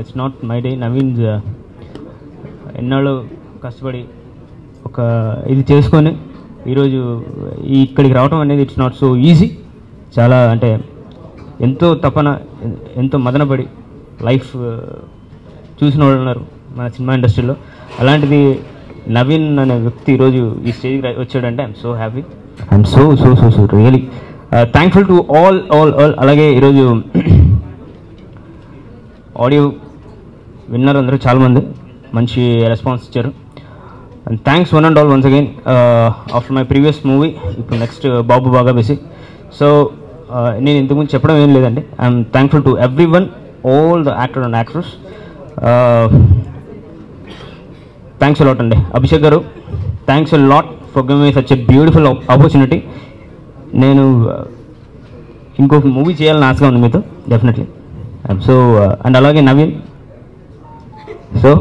It's not my day. Naveen ఎన్నాళ్ళు కష్టపడి ఒక ఇది చేసుకొని ఈరోజు ఇక్కడికి రావడం అనేది ఇట్స్ నాట్ సో ఈజీ. చాలా అంటే ఎంతో తపన, ఎంతో మదనపడి లైఫ్ చూసిన వాళ్ళు ఉన్నారు మన సినిమా ఇండస్ట్రీలో. అలాంటిది నవీన్ అనే వ్యక్తి ఈరోజు ఈ స్టేజ్కి వచ్చాడంటే I'm so happy. I'm so so so so really thankful to all all all. అలాగే ఈరోజు ఆడియో విన్నర్ అందరూ చాలామంది మంచి రెస్పాన్స్ ఇచ్చారు. And thanks one and all once again after my previous movie. ఇప్పుడు నెక్స్ట్ బాబు బాగా బిజీ. సో నేను ఇంతకుముందు చెప్పడం ఏం లేదండి. I'm thankful to every one, all the actor and actors. Thanks a lot అండి. అభిషేక్ గారు, thanks a lot for giving me such a beautiful opportunity. నేను ఇంకొక మూవీ చేయాలని ఆశగా ఉంది మీతో డెఫినెట్లీ. సో అండ్ అలాగే నవీన్, సో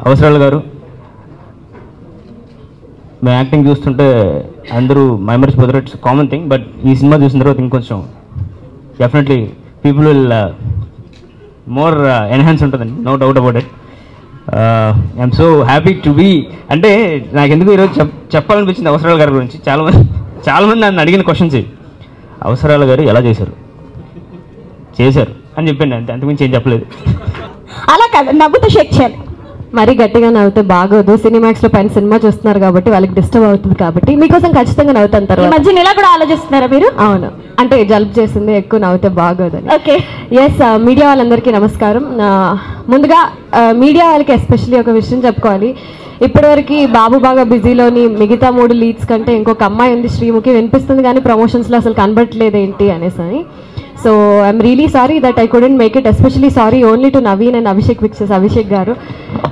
అవసరాలు గారు, మేము యాక్టింగ్ చూస్తుంటే అందరూ మైమర్చిపోతారు, ఇట్స్ కామన్ థింగ్. బట్ ఈ సినిమా చూసిన తర్వాత ఇంకొంచెం definitely people will more enhance ఉంటుందండి, no doubt about it. I'm so happy to be. అంటే నాకు ఎందుకు ఈరోజు చెప్పాలనిపించింది అవసరాల గారి గురించి. చాలామంది నన్ను అడిగిన క్వశ్చన్స్, అవసరాల గారు ఎలా చేశారు అని చెప్పండి, అంతే, అంతకుమించి ఏం చెప్పలేదు. అలా కాదు, నవ్వుతూ షేక్ చేయాలి. మరీ గట్టిగా నవ్వుతే బాగోదు. సినిమాక్స్లో పైన సినిమా చూస్తున్నారు కాబట్టి వాళ్ళకి డిస్టర్బ్ అవుతుంది కాబట్టి మీకోసం ఖచ్చితంగా నవ్వుతుంటారు. మధ్య ఇలా కూడా ఆలోచిస్తున్నారా మీరు? అవును, అంటే జలుబు చేసింది, ఎక్కువ నవ్వుతే బాగోదని. Okay, yes. మీడియా వాళ్ళందరికీ నమస్కారం. ముందుగా మీడియా వాళ్ళకి ఎస్పెషల్లీ ఒక విషయం చెప్పుకోవాలి. ఇప్పటివరకు బాబు బాగా బిజీలోని మిగతా 3 లీడ్స్ కంటే ఇంకొక అమ్మాయి ఉంది, శ్రీముఖి, వినిపిస్తుంది కానీ ప్రమోషన్స్లో అసలు కనబడట్లేదు ఏంటి అనేసి అని. So I'm really sorry that I couldn't make it. Especially sorry only to Naveen and Abhishek pictures. Abhishek గారు,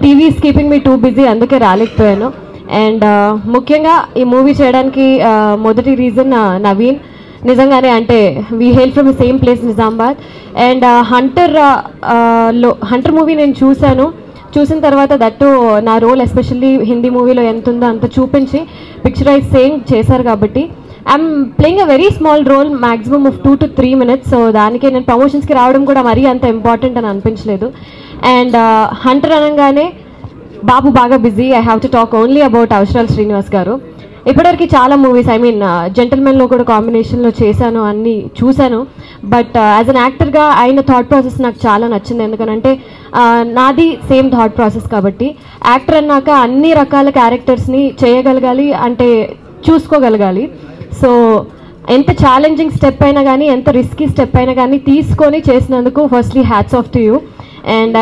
TV is keeping me too busy, అందుకే రాలేకపోయాను. అండ్ ముఖ్యంగా ఈ మూవీ చేయడానికి మొదటి రీజన్ నవీన్. నిజంగానే అంటే we hail from the same place, Nizamabad. And Hunter movie నేను చూసిన తర్వాత దట్టు నా రోల్ ఎస్పెషల్లీ హిందీ మూవీలో ఎంత ఉందో అంత చూపించి పిక్చరైజ్ సేమ్ చేశారు కాబట్టి I'm playing a very small role, maximum of 2 to 3 minutes. So దానికే నేను ప్రమోషన్స్కి రావడం కూడా మరీ అంత ఇంపార్టెంట్ అని అనిపించలేదు. అండ్ హంటర్ అనగానే బాబు బాగా busy, I have to talk only about Avasarala Srinivas గారు. ఇప్పటివరకు చాలా మూవీస్, ఐ మీన్ జెంటల్మెన్లో కూడా కాంబినేషన్లో చేశాను, అన్నీ చూశాను. బట్ యాజ్ అన్ యాక్టర్గా ఆయన థాట్ ప్రాసెస్ నాకు చాలా నచ్చింది. ఎందుకనంటే నాది సేమ్ థాట్ ప్రాసెస్ కాబట్టి యాక్టర్ అన్నాక అన్ని రకాల క్యారెక్టర్స్ని చేయగలగాలి, అంటే చూసుకోగలగాలి. సో ఎంత ఛాలెంజింగ్ స్టెప్ అయినా కానీ, ఎంత రిస్కీ స్టెప్ అయినా కానీ తీసుకొని చేసినందుకు firstly hats off to you. And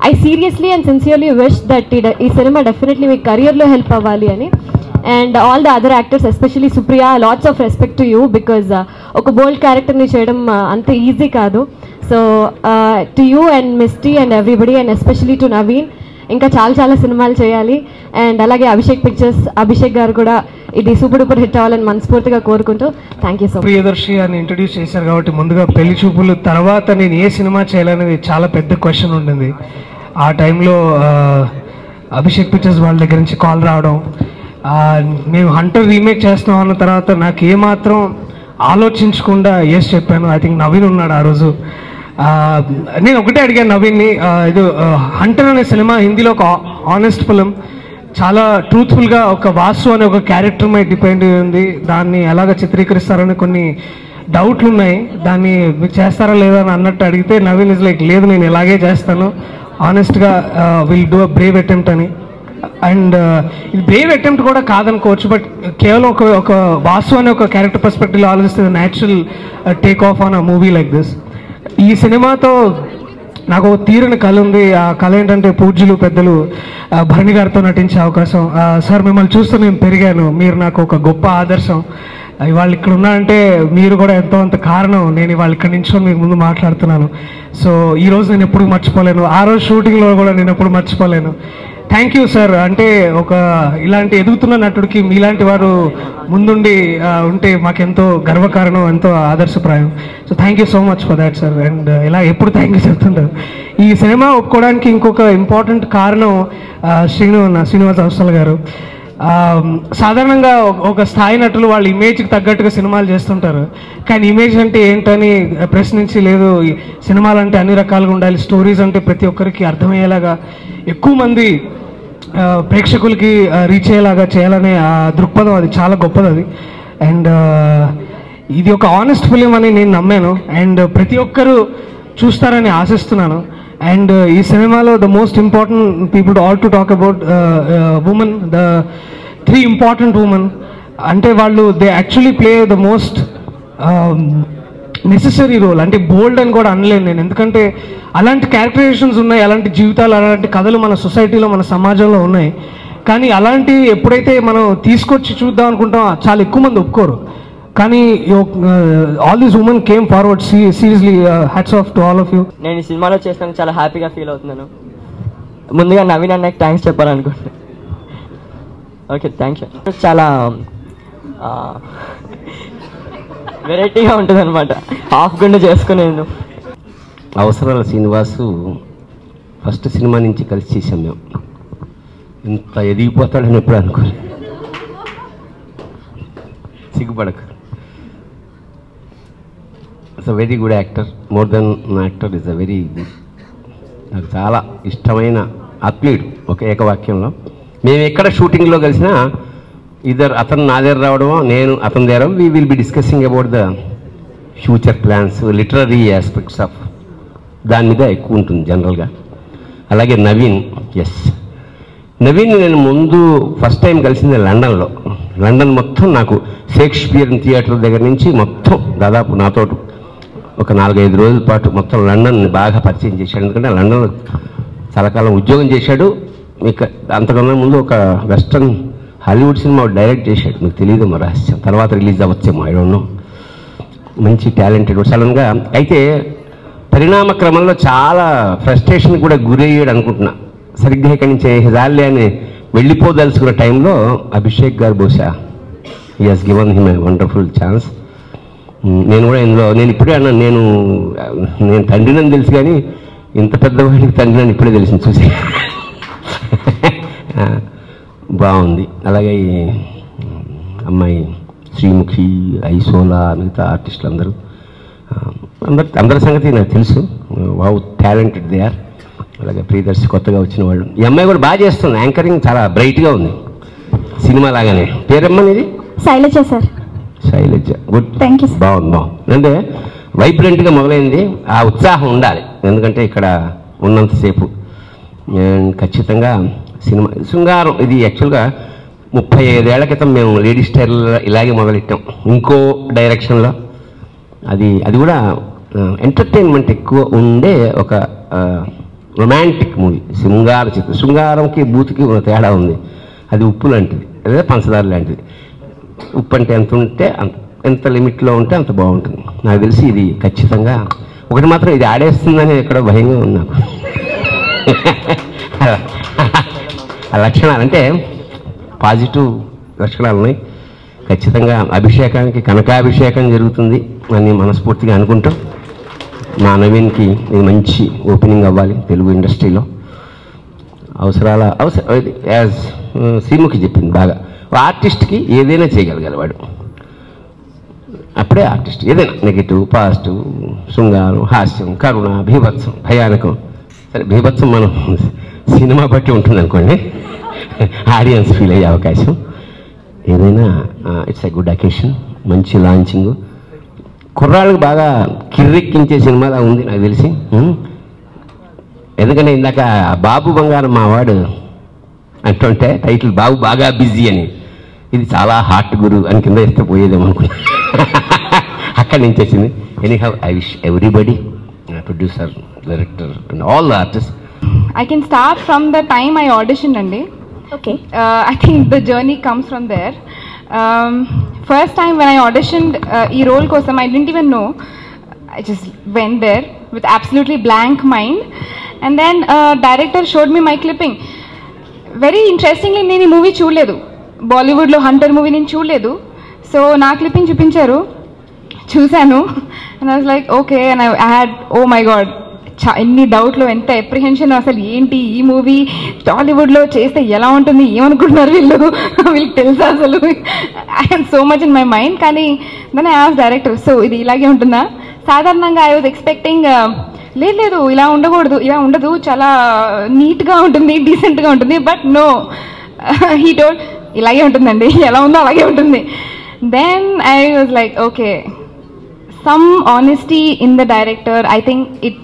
I seriously and sincerely wish that ఈ సినిమా డెఫినెట్లీ మీ కెరియర్లో హెల్ప్ అవ్వాలి అని. And all the other actors, especially Supriya, lots of respect to you because ఒక బోల్డ్ క్యారెక్టర్ని చేయడం అంత ఈజీ కాదు. So to you and Misty and everybody, and especially to Naveen, ఇంకా చాలా సినిమాలు చేయాలి. అండ్ అలాగే అభిషేక్ పిక్చర్స్, అభిషేక్ గారు కూడా ఇది సూపర్ డూపర్ హిట్ అవ్వాలని మనస్ఫూర్తిగా కోరుకుంటూ thank you so much. Priyadarshi అని ఇంట్రడ్యూస్ చేశారు కాబట్టి ముందుగా పెళ్లి చూపులు తర్వాత నేను ఏ సినిమా చేయాలనేది చాలా పెద్ద క్వశ్చన్ ఉండింది. ఆ టైంలో అభిషేక్ పిక్చర్స్ వాళ్ళ దగ్గర నుంచి కాల్ రావడం, మేము హంటర్ రీమేక్ చేస్తున్నాం అన్న తర్వాత నాకు ఏమాత్రం ఆలోచించకుండా ఎస్ చెప్పాను. ఐ థింక్ నవీన్ ఉన్నాడు ఆ రోజు. నేను ఒకటే అడిగాను నవీన్ని, ఇది హంటర్ అనే సినిమా హిందీలో ఒక ఆనెస్ట్ ఫిలిం, చాలా ట్రూత్ఫుల్గా ఒక వాసు అనే ఒక క్యారెక్టర్ మీద డిపెండ్ ఉంది. దాన్ని ఎలాగ చిత్రీకరిస్తారని కొన్ని డౌట్లు ఉన్నాయి, దాన్ని మీకు చేస్తారా లేదా అని అన్నట్టు అడిగితే నవీన్ ఇస్ లైక్, లేదు నేను ఇలాగే చేస్తాను, ఆనెస్ట్గా will do a brave attempt అని. అండ్ ఇది బ్రేవ్ అటెంప్ట్ కూడా కాదనుకోవచ్చు, బట్ కేవలం ఒక వాసు అనే ఒక క్యారెక్టర్ పర్స్పెక్టివ్లో ఆలోచిస్తే natural take off on a movie like this. ఈ సినిమాతో నాకు ఒక తీరని కళ ఉంది. ఆ కళ ఏంటంటే పూజ్యులు పెద్దలు భరణి గారితో నటించే అవకాశం. సార్, మిమ్మల్ని చూస్తూ నేను పెరిగాను, మీరు నాకు ఒక గొప్ప ఆదర్శం. ఇవాళ ఇక్కడ ఉన్నానంటే మీరు కూడా ఎంతో అంత కారణం. నేను ఇవాళ ఇక్కడ నించుకొని మీకు ముందు మాట్లాడుతున్నాను. సో ఈరోజు నేను ఎప్పుడు మర్చిపోలేను, ఆ రోజు షూటింగ్లో కూడా నేను ఎప్పుడు మర్చిపోలేను. Thank you sir. అంటే ఒక ఇలాంటి ఎదుగుతున్న నటుడికి మీలాంటి వారు ముందుండి ఉంటే మాకెంతో గర్వకారణం, ఎంతో ఆదర్శప్రాయం. So thank you so much for that sir. And ఇలా ఎప్పుడు థ్యాంక్ యూ చెప్తుంటారు. ఈ సినిమా ఒప్పుకోవడానికి ఇంకొక ఇంపార్టెంట్ కారణం శ్రీనివాస్ అవసరాల్ గారు. సాధారణంగా ఒక స్థాయి నటులు వాళ్ళ ఇమేజ్కి తగ్గట్టుగా సినిమాలు చేస్తుంటారు. కానీ ఇమేజ్ అంటే ఏంటని ప్రశ్నించి, లేదు సినిమాలు అంటే అన్ని రకాలుగా ఉండాలి, స్టోరీస్ అంటే ప్రతి ఒక్కరికి అర్థమయ్యేలాగా ఎక్కువ మంది ప్రేక్షకులకి రీచ్ అయ్యేలాగా చేయాలనే ఆ దృక్పథం అది చాలా గొప్పది అది. అండ్ ఇది ఒక ఆనెస్ట్ ఫిలిం అని నేను నమ్మాను. అండ్ ప్రతి ఒక్కరూ చూస్తారని ఆశిస్తున్నాను. అండ్ ఈ సినిమాలో the most important people all to talk about women, the 3 important women. అంటే వాళ్ళు they actually play the most necessary role. అంటే బోల్డ్ అని కూడా అనలేను నేను, ఎందుకంటే అలాంటి క్యారెక్టరైజేషన్స్ ఉన్నాయి, అలాంటి జీవితాలు, అలాంటి కథలు మన సొసైటీలో, మన సమాజంలో ఉన్నాయి. కానీ అలాంటివి ఎప్పుడైతే మనం తీసుకొచ్చి చూద్దాం అనుకుంటాం చాలా ఎక్కువ మంది ఒప్పుకోరు. కానీ all these women came forward. Seriously hats off to all of you. నేను ఈ సినిమాలో చేస్తాను చాలా హ్యాపీగా ఫీల్ అవుతున్నాను. ముందుగా నవీన్ అన్నకి థ్యాంక్స్ చెప్పాలనుకుంటున్నాను. Okay, thanks. చాలా వెరైటీగా ఉంటుంది అనమాట, హాఫ్ గుండె చేసుకునేది. అవసరాల శ్రీనివాసు ఫస్ట్ సినిమా నుంచి కలిసి చేసాం మేము. ఇంత ఎదిగిపోతాడని ఎప్పుడు అనుకోలేదు. సిగ్గుపడకు. It's a very good actor, more than actor is a very good. నాకు చాలా ఇష్టమైన ఆత్మీయుడు. ఒక ఏకవాక్యంలో మేము ఎక్కడ షూటింగ్లో కలిసినా ఇద్దరు అతను నా దగ్గర రావడమో, నేను అతని దగ్గర, we will be discussing about the future plans, literary aspects of దాని మీద ఎక్కువ ఉంటుంది జనరల్గా. అలాగే నవీన్, ఎస్ నవీన్ నేను ముందు ఫస్ట్ టైం కలిసింది లండన్లో. లండన్ మొత్తం నాకు షేక్స్పియర్ థియేటర్ దగ్గర నుంచి మొత్తం దాదాపు నాతో ఒక 4-5 రోజుల పాటు మొత్తం లండన్ని బాగా పరిచయం చేశాడు. ఎందుకంటే లండన్లో చాలా కాలం ఉద్యోగం చేశాడు. మీకు అంతకన్నా ముందు ఒక వెస్ట్రన్ హాలీవుడ్ సినిమా డైరెక్ట్ చేశాడు, మీకు తెలియదేమో రహస్యం, తర్వాత రిలీజ్ అవ్వచ్చేమో, ఐ డోంట్ నో. మంచి టాలెంటెడ్ సడన్గా. అయితే పరిణామ క్రమంలో చాలా ఫ్రస్ట్రేషన్ కూడా గురయ్యాడు అనుకుంటున్నా. సరిగ్గా ఇక్కడి నుంచి జాలే అని వెళ్ళిపోదలుచుకున్న టైంలో అభిషేక్ గారు బహుశా he has given him a wonderful chance. నేను కూడా ఇందులో నేను ఇప్పుడే అన్నాను, నేను తండ్రినని తెలుసు కానీ ఇంత పెద్దవాడికి తండ్రినని ఇప్పుడే తెలిసింది చూసి. బాగుంది. అలాగే అమ్మాయి శ్రీముఖి, ఐసోలా, మిగతా ఆర్టిస్టులు అందరి సంగతి నాకు తెలుసు. Wow, talented they are. అలాగే ప్రియదర్శి కొత్తగా వచ్చిన వాళ్ళు. ఈ అమ్మాయి కూడా బాగా చేస్తుంది, యాంకరింగ్ చాలా బ్రైట్గా ఉంది సినిమా లాగానే. పేరమ్మనిది? Shailaja sir. Shailaja, good, thank you. బాగుంది. అంటే వైబ్రెంట్గా మొదలైంది. ఆ ఉత్సాహం ఉండాలి, ఎందుకంటే ఇక్కడ ఉన్నంతసేపు. ఖచ్చితంగా సినిమా శృంగారం ఇది యాక్చువల్గా 35 ఏళ్ల క్రితం మేము లేడీ స్టైల్ ఇలాగే మొదలెట్టాం, ఇంకో డైరెక్షన్లో. అది కూడా ఎంటర్టైన్మెంట్ ఎక్కువ ఉండే ఒక రొమాంటిక్ మూవీ, శృంగార చిత్రం. శృంగారంకి బూత్కి తేడా ఉంది. అది ఉప్పు లాంటిది, అదే పంచదార లాంటిది. ఉప్పు అంటే ఎంత ఉంటే ఎంత లిమిట్లో ఉంటే అంత బాగుంటుంది. నాకు తెలిసి ఇది ఖచ్చితంగా ఒకటి మాత్రం ఇది ఆడేస్తుందని ఎక్కడో భయంగా ఉంది నాకు. ఆ లక్షణాలు అంటే పాజిటివ్ లక్షణాలు ఉన్నాయి. ఖచ్చితంగా అభిషేకానికి కనకాభిషేకం జరుగుతుంది అని మనస్ఫూర్తిగా అనుకుంటాం. మా నవీన్కి ఇది మంచి ఓపెనింగ్ అవ్వాలి తెలుగు ఇండస్ట్రీలో. యాజ్ శ్రీముఖి చెప్పింది బాగా, ఆర్టిస్ట్కి ఏదైనా చేయగలగాలి వాడు, అప్పుడే ఆర్టిస్ట్. ఏదైనా నెగిటివ్, పాజిటివ్, శృంగారం, హాస్యం, కరుణ, భీభత్సం, భయానకం. సరే భీభత్సం మనం సినిమా బట్టి ఉంటుంది అనుకోండి, ఆడియన్స్ ఫీల్ అయ్యే అవకాశం. ఏదైనా ఇట్స్ ఎ గుడ్ అకేషన్, మంచి లాంచింగ్, కుర్రాళ్ళకి బాగా కిర్రెక్కించే సినిమాలా ఉంది నాకు తెలిసి. ఎందుకంటే ఇందాక బాబు బంగారం మా వాడు అంటుంటే టైటిల్ బాబు బాగా బిజీ అని, ఇది చాలా హార్ట్ గురు అని కింద ఇస్తే పోయేదేమో అనుకున్నా. అక్కడి నుంచి వచ్చింది. Anyhow I wish everybody, producer, director and all the artist. I can start from the time I auditioned, Andy. Okay. I think the journey comes from there. First time when I auditioned ee role kosam, I didn't even know. I just went there with absolutely blank mind, and then director showed me my clipping. Very interestingly, నేను ఈ movie చూడలేదు, బాలీవుడ్లో Hunter movie నేను చూడలేదు. So నా clipping చూపించారు, చూశాను, and I was like okay, and I had, oh my god, ఎన్ని డౌట్లు, ఎంత అప్రిహెన్షన్, అసలు ఏంటి ఈ మూవీ టాలీవుడ్లో చేస్తే ఎలా ఉంటుంది, ఏమనుకుంటున్నారు వీళ్ళకి తెలుసా అసలు, I have so much in my mind. కానీ దాన్ని ఐ ఆస్క్డ్ డైరెక్టర్, సో ఇది ఇలాగే ఉంటుందా? సాధారణంగా ఐ వాజ్ ఎక్స్పెక్టింగ్ లేదు ఇలా ఉండకూడదు, ఇలా ఉండదు, చాలా నీట్గా ఉంటుంది, డీసెంట్గా ఉంటుంది. బట్ నో, హీ టోల్డ్ ఇలాగే ఉంటుందండి, ఎలా ఉందో అలాగే ఉంటుంది. Then I was like, okay, some honesty in the director, I think it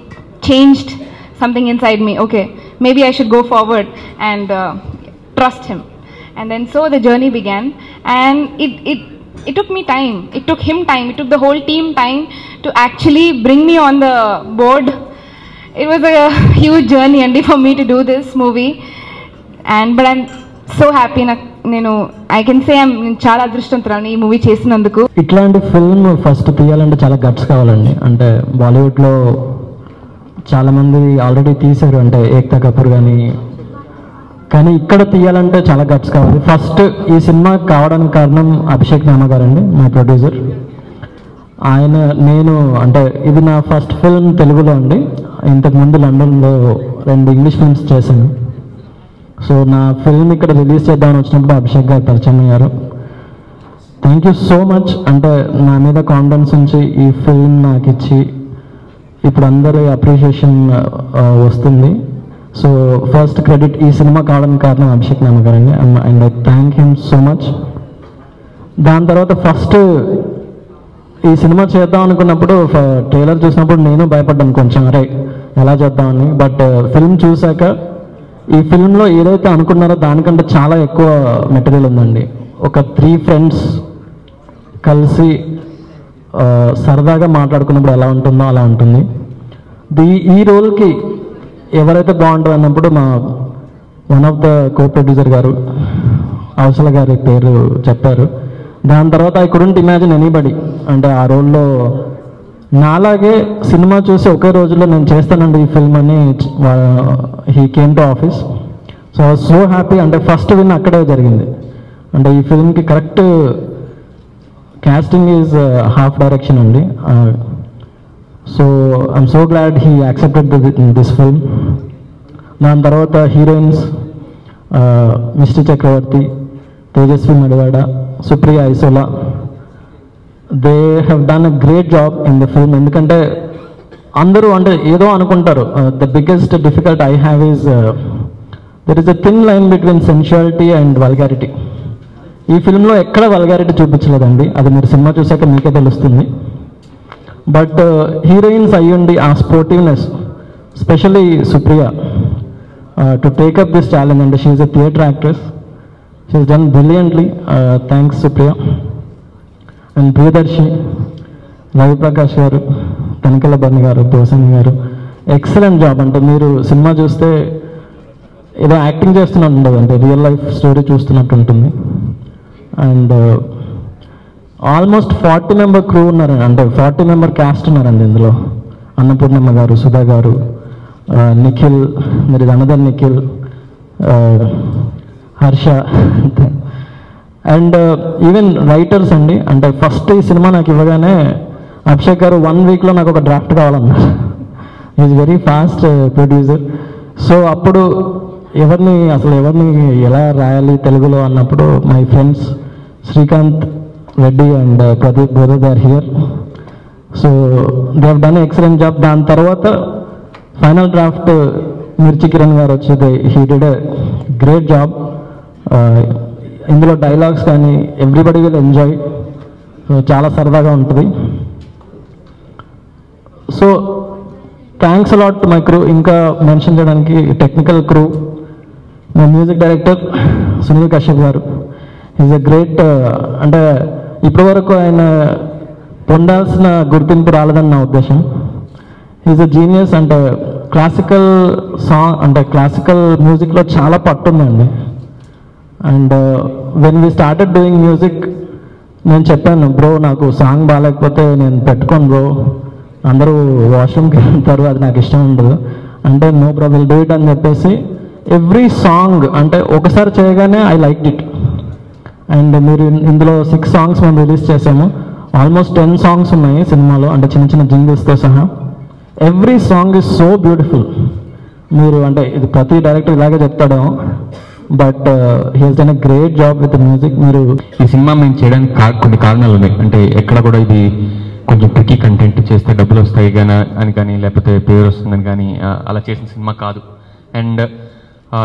changed something inside me. Okay, maybe I should go forward and trust him. And then so the journey began, and it took me time, it took him time, it took the whole team time to actually bring me on the board. It was a huge journey and for me to do this movie, and but I'm so happy. నేను I can say చాలా అదృష్టవంతురాలని ఈ movie చేసినందుకు. ఇట్లాంటి film first తీయాలంటే చాలా guts కావాలండి. అంటే బాలీవుడ్లో చాలామంది ఆల్రెడీ తీశారు, అంటే ఏక్తా కపూర్ కానీ ఇక్కడ తీయాలంటే చాలా గట్స్ కావాలి. ఫస్ట్ ఈ సినిమా కావడానికి కారణం అభిషేక్ నామ గారండి, మై ప్రొడ్యూసర్. నేను అంటే ఇది నా ఫస్ట్ ఫిల్మ్ తెలుగులో అండి. ఇంతకుముందు లండన్లో 2 ఇంగ్లీష్ ఫిల్మ్స్ చేశాను. సో నా ఫిల్మ్ ఇక్కడ రిలీజ్ చేద్దామని వచ్చినప్పుడు అభిషేక్ గారు పరిచయం అయ్యారు. Thank you so much. అంటే నా మీద కాన్ఫిడెన్స్ ఉంచి ఈ ఫిల్మ్ నాకు ఇచ్చి ఇప్పుడు అందరి అప్రిషియేషన్ వస్తుంది. సో ఫస్ట్ క్రెడిట్ ఈ సినిమా కావడానికి కారణం అభిషేక్ నామ గారండి, and I thank him so much. దాని తర్వాత ఫస్ట్ ఈ సినిమా చేద్దాం అనుకున్నప్పుడు ట్రైలర్ చూసినప్పుడు నేను భయపడ్డాను కొంచెం, అరే ఎలా చేద్దామని. బట్ ఫిల్మ్ చూశాక ఈ ఫిల్మ్లో ఏదైతే అనుకున్నారో దానికంటే చాలా ఎక్కువ మెటీరియల్ ఉందండి. ఒక 3 ఫ్రెండ్స్ కలిసి సరదాగా మాట్లాడుకున్నప్పుడు ఎలా ఉంటుందో అలా ఉంటుంది. ఈ రోల్కి ఎవరైతే బాగుంటుంది అన్నప్పుడు మా one of the co producer గారు అవసల గారి పేరు చెప్పారు. దాని తర్వాత ఐ కుడెంట్ ఇమాజిన్ ఎనీబడి, అంటే ఆ రోల్లో నాలాగే సినిమా చూసి ఒకే రోజులో నేను చేస్తానండి ఈ ఫిల్మ్ అని he came to office. So I was so happy. అంటే ఫస్ట్ విన్ అక్కడే జరిగింది. అంటే ఈ ఫిల్మ్కి correct casting is half direction అండి. So I'm so glad he accepted this film. దాని తర్వాత heroines mister Chakravarthy, Tejaswi Madivada, Supriya Aisola, they have done a great job in the film. ఎందుకంటే అందరూ అంటే ఏదో అనుకుంటారు. The biggest difficult I have is there is a thin line between sensuality and vulgarity. ఈ ఫిల్మ్లో ఎక్కడ vulgarity చూపించలేదండి, అది మీరు సినిమా చూసాక మీకే తెలుస్తుంది. బట్ హీరోయిన్స్ అయ్యుండి ఆ sportiveness, especially Supriya to take up this challenge. And she is a theatre actress, she is done brilliantly. Thanks Supriya. And Priyadarshi, Ravi Prakash గారు, తనికెళ్ళ బర్ని గారు, దోసని గారు, ఎక్సలెంట్ జాబ్. అంటే మీరు సినిమా చూస్తే ఏదో యాక్టింగ్ చేస్తున్నట్టు ఉండదు, అంటే రియల్ లైఫ్ స్టోరీ చూస్తున్నట్టు ఉంటుంది. అండ్ ఆల్మోస్ట్ 40 మెంబర్ క్రూ ఉన్నారు, అంటే 40 మెంబర్ క్యాస్ట్ ఉన్నారండి ఇందులో. అన్నపూర్ణమ్మ గారు, సుధా గారు, నిఖిల్, మరి another Nikhil, Harsha, and even writers అండి. అంటే ఫస్ట్ ఈ సినిమా నాకు ఇవ్వగానే అభిషేక్ గారు 1 వీక్లో నాకు ఒక డ్రాఫ్ట్ కావాలన్నారు. Is very fast producer. So అప్పుడు ఎవరిని ఎలా రాయాలి తెలుగులో అన్నప్పుడు my friends Srikanth Reddy and Pradeep Bodha are here. So they have done excellent job. దాని తర్వాత ఫైనల్ డ్రాఫ్ట్ మిర్చి కిరణ్ గారు వచ్చి he did a great job. ఇందులో డైలాగ్స్ కానీ ఎవ్రీబడి విల్ ఎంజాయ్. సో చాలా సరదాగా ఉంటుంది. So thanks a lot my crew. ఇంకా మెన్షన్ చేయడానికి technical crew, my music director Sunil Kashyap గారు. Is a great. అంటే ఇప్పటివరకు ఆయన పొందాల్సిన గుర్తింపు రాలేదని నా ఉద్దేశం. Is a genius. అంటే క్లాసికల్ సాంగ్, అంటే క్లాసికల్ మ్యూజిక్లో చాలా పట్టుందండి. And when we started doing music నేను చెప్పాను, బ్రో నాకు సాంగ్ బాగాలేకపోతే నేను పెట్టుకోను బ్రో, అందరూ వాష్రూమ్కి వెళ్తారు, అది నాకు ఇష్టం ఉండదు అంటే, no bro will do it అని చెప్పేసి ఎవ్రీ సాంగ్ అంటే ఒకసారి చేయగానే ఐ లైక్ ఇట్. అండ్ మీరు ఇందులో 6 సాంగ్స్ మనం రిలీజ్ చేసాము. ఆల్మోస్ట్ 10 సాంగ్స్ ఉన్నాయి సినిమాలో, అంటే చిన్న చిన్న జింగిల్స్తో సహా. Every song is so beautiful. మీరు అంటే ఇది ప్రతి డైరెక్టర్ ఇలాగే చెప్తాడేమో, but he has done a great job with music. మీరు ఈ సినిమా మేము చేయడానికి కొన్ని కారణాలు ఉన్నాయి. అంటే ఎక్కడ కూడా ఇది కొంచెం ట్రికీ కంటెంట్ చేస్తే డబ్బులు వస్తాయి అని కానీ లేకపోతే పేరు వస్తుందని కానీ అలా చేసిన సినిమా కాదు. అండ్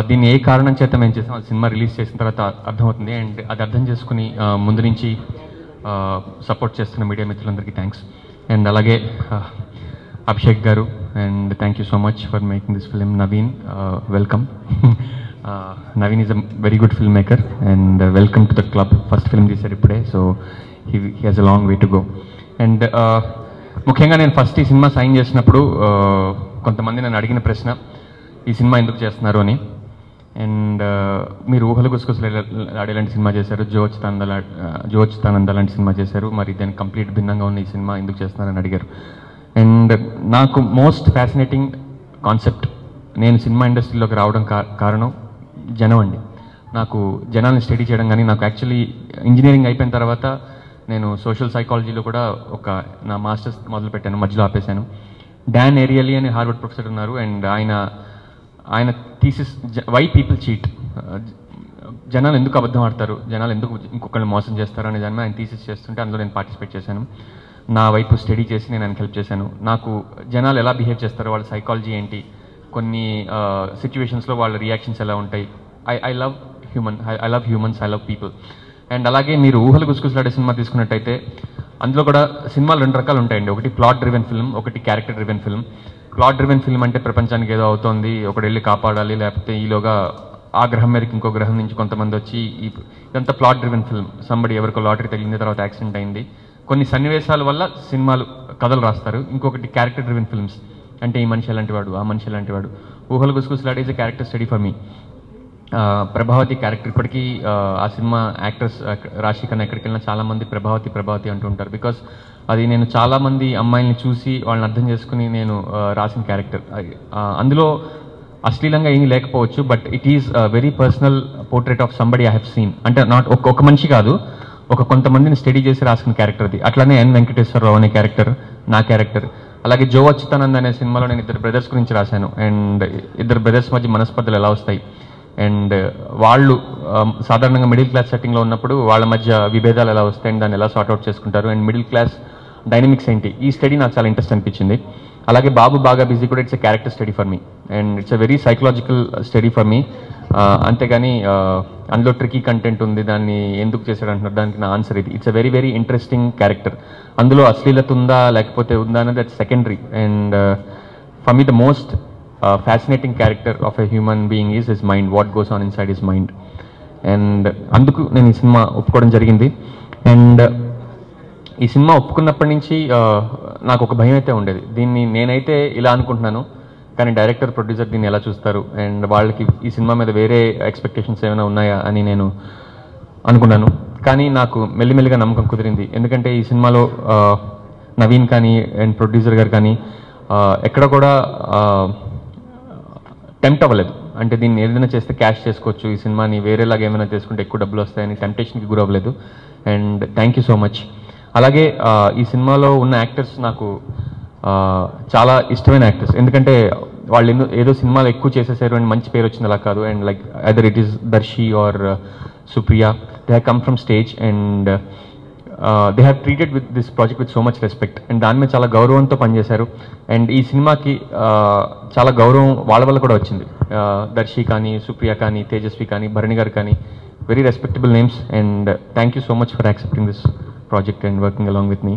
దీన్ని ఏ కారణం చేత మేము చేసాం అది సినిమా రిలీజ్ చేసిన తర్వాత అర్థమవుతుంది. అండ్ అది అర్థం చేసుకుని ముందు నుంచి సపోర్ట్ చేస్తున్న మీడియా మిత్రులందరికీ థ్యాంక్స్. అండ్ అలాగే అభిషేక్ గారు, and thank you so much for making this film. Naveen, welcome. Naveen is a very good film maker and welcome to the club. First film తీశారు ఇప్పుడే, so he has a long way to go. And ముఖ్యంగా నేను first ఈ cinema sign చేసినప్పుడు కొంతమంది నన్ను అడిగిన ప్రశ్న, ఈ సినిమా ఎందుకు చేస్తున్నారు అని. అండ్ మీరు ఊహలు గుసగుసలు ఆడేలాంటి సినిమా చేశారు, జో అచ్యుతానంద లాంటి సినిమా చేశారు, మరి దానికి కంప్లీట్ భిన్నంగా ఉన్న ఈ సినిమా ఎందుకు చేస్తున్నారని అడిగారు. అండ్ నాకు మోస్ట్ ఫ్యాసినేటింగ్ కాన్సెప్ట్, నేను సినిమా ఇండస్ట్రీలోకి రావడం కారణం జనం అండి. నాకు జనాల్ని స్టడీ చేయడం కానీ, నాకు యాక్చువల్లీ ఇంజనీరింగ్ అయిపోయిన తర్వాత నేను సోషల్ సైకాలజీలో కూడా నా మాస్టర్స్ మొదలుపెట్టాను, మధ్యలో ఆపేశాను. డాన్ ఏరియలీ అని హార్వర్డ్ ప్రొఫెసర్ ఉన్నారు, అండ్ ఆయన థీసిస్ వై పీపుల్ చీట్, జనాలు ఎందుకు అబద్ధం ఆడతారు, జనాలు ఎందుకు ఇంకొకళ్ళు మోసం చేస్తారు అనే దాని మీద ఆయన థీసిస్ చేస్తుంటే అందులో నేను పార్టిసిపేట్ చేశాను. నా వైపు స్టడీ చేసి నేను ఆయనకు హెల్ప్ చేశాను. నాకు జనాలు ఎలా బిహేవ్ చేస్తారో, వాళ్ళ సైకాలజీ ఏంటి, కొన్ని సిచ్యువేషన్స్లో వాళ్ళ రియాక్షన్స్ ఎలా ఉంటాయి. I love humans, I love people. And అలాగే మీరు ఊహలు గుసగుసలాడే సినిమా తీసుకున్నట్టయితే అందులో కూడా సినిమాలు రెండు రకాలు ఉంటాయండి. ఒకటి ప్లాట్ డ్రివెన్ ఫిల్మ్, ఒకటి character driven film. Plot driven film అంటే ప్రపంచానికి ఏదో అవుతోంది, ఒకటి వెళ్ళి కాపాడాలి, లేకపోతే ఈలోగా ఆ గ్రహం మీదకి ఇంకో గ్రహం నుంచి కొంతమంది వచ్చి, ఇదంతా ప్లాట్ డ్రివెన్ ఫిల్మ్. సంబడి ఎవరికో లాటరీ తగిలిన తర్వాత యాక్సిడెంట్ అయింది, కొన్ని సన్నివేశాల వల్ల సినిమాలు కథలు రాస్తారు. ఇంకొకటి క్యారెక్టర్ డ్రివెన్ ఫిల్మ్స్, అంటే ఈ మనిషి ఎలాంటి వాడు, ఆ మనిషి ఎలాంటి వాడు. Oohalu Gusagusalade is a character study for me. Prabhavathi character, ఇప్పటికీ ఆ సినిమా యాక్టర్స్ రాశి కన్నా ఎక్కడికి వెళ్ళినా చాలామంది ప్రభావతి అంటూ ఉంటారు. బికాస్ అది నేను చాలామంది అమ్మాయిల్ని చూసి వాళ్ళని అర్థం చేసుకుని నేను రాసిన క్యారెక్టర్. అందులో అశ్లీలంగా ఏమీ లేకపోవచ్చు, but it is very personal portrait of somebody I have seen. అంటే నాట్ ఒక మనిషి కాదు, కొంతమందిని స్టడీ చేసి రాసిన క్యారెక్టర్ అది. అట్లానే ఎన్ వెంకటేశ్వరరావు అనే క్యారెక్టర్ నా క్యారెక్టర్. అలాగే జో అచ్యుతానంద్ అనే సినిమాలో నేను ఇద్దరు బ్రదర్స్ గురించి రాశాను. అండ్ ఇద్దరు బ్రదర్స్ మధ్య మనస్పర్ధలు ఎలా వస్తాయి, అండ్ వాళ్ళు సాధారణంగా మిడిల్ క్లాస్ సెట్టింగ్లో ఉన్నప్పుడు వాళ్ళ మధ్య విభేదాలు ఎలా వస్తాయి, అండ్ దాన్ని ఎలా సార్ట్అవుట్ చేసుకుంటారు, అండ్ మిడిల్ క్లాస్ డైనమిక్స్ ఏంటి. ఈ స్టడీ నాకు చాలా ఇంట్రెస్ట్ అనిపించింది. అలాగే బాబు బాగా బిజీ కూడా it's a character study for me, and it's a very psychological study for మీ. అంతేగాని అందులో ట్రికీ కంటెంట్ ఉంది, దాన్ని ఎందుకు చేశాడు అంటున్నారు, దానికి నా ఆన్సర్ ఇది. It's a very very interesting character. అందులో అశ్లీలత ఉందా లేకపోతే ఉందా అనేది that's secondary. And for me the most fascinating character of a human being is his mind, what goes on inside his mind. And అందుకు నేను ఈ సినిమా ఒప్పుకోవడం జరిగింది. అండ్ ఈ సినిమా ఒప్పుకున్నప్పటి నుంచి నాకు ఒక భయం అయితే ఉండేది. దీన్ని నేనైతే ఇలా అనుకుంటున్నాను, కానీ డైరెక్టర్ ప్రొడ్యూసర్ దీన్ని ఎలా చూస్తారు, అండ్ వాళ్ళకి ఈ సినిమా మీద వేరే ఎక్స్పెక్టేషన్స్ ఏమైనా ఉన్నాయా అని నేను అనుకున్నాను. కానీ నాకు మెల్లిమెల్లిగా నమ్మకం కుదిరింది. ఎందుకంటే ఈ సినిమాలో నవీన్ కానీ అండ్ ప్రొడ్యూసర్ గారు కానీ ఎక్కడ కూడా టెంప్ట్ అవ్వలేదు. అంటే దీన్ని ఏదైనా చేస్తే క్యాష్ చేసుకోవచ్చు, ఈ సినిమాని వేరేలాగా ఏమైనా చేసుకుంటే ఎక్కువ డబ్బులు వస్తాయని టెంప్టేషన్కి గురవ్వలేదు. And thank you so much. అలాగే ఈ సినిమాలో ఉన్న యాక్టర్స్ నాకు చాలా ఇష్టమైన యాక్టర్స్. ఎందుకంటే వాళ్ళు ఏదో సినిమాలు ఎక్కువ చేసేసారు అండ్ మంచి పేరు వచ్చింది అలా కాదు. And like either it is Darshi or Supriya, they have come from stage and they have treated with this project with so much respect. అండ్ దాని మీద చాలా గౌరవంతో పనిచేశారు. అండ్ ఈ సినిమాకి చాలా గౌరవం వాళ్ళ వల్ల కూడా వచ్చింది. దర్శి కానీ, సుప్రియ కానీ, తేజస్వి కానీ, భరణి గారు కానీ, very respectable names. And thank you so much for accepting this project and working along with me.